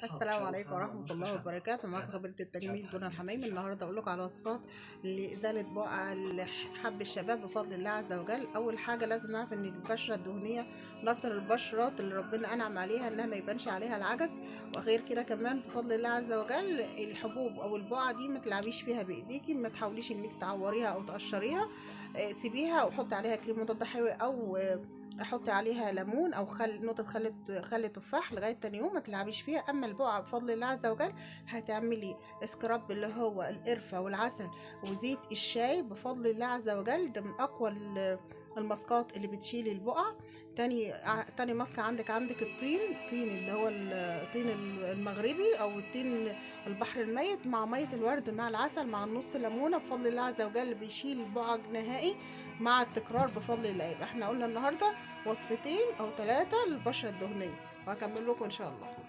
السلام عليكم ورحمة الله وبركاته. معاكم خبيرة التجميل دنيا الحميمي. النهارده اقول لكم على وصفات لإزالة بقع حب الشباب بفضل الله عز وجل. اول حاجة لازم نعرف ان البشرة الدهنية من اكتر البشرات اللي ربنا انعم عليها انها ما يبانش عليها العجز، وغير كده كمان بفضل الله عز وجل الحبوب او البقع دي ما تلعبيش فيها بايديكي، ما تحاوليش انك تعوريها او تقشريها، سيبيها وحطي عليها كريم مضاد حيوي او احطي عليها ليمون او نقطه خل تفاح لغايه تاني يوم، ما تلعبيش فيها. اما البقعه بفضل الله عز وجل هتعملي سكراب اللي هو القرفه والعسل وزيت الشاي بفضل الله عز وجل، ده من اقوى الماسكات اللي بتشيل البقع. تاني ماسكه عندك الطين اللي هو الطين المغربي او الطين البحر الميت مع ميه الورد مع العسل مع النص ليمونه، بفضل الله عز وجل بيشيل البقع نهائي مع التكرار بفضل الله. يبقى احنا قلنا النهارده وصفتين او 3 للبشره الدهنيه، وهكمل لكم ان شاء الله.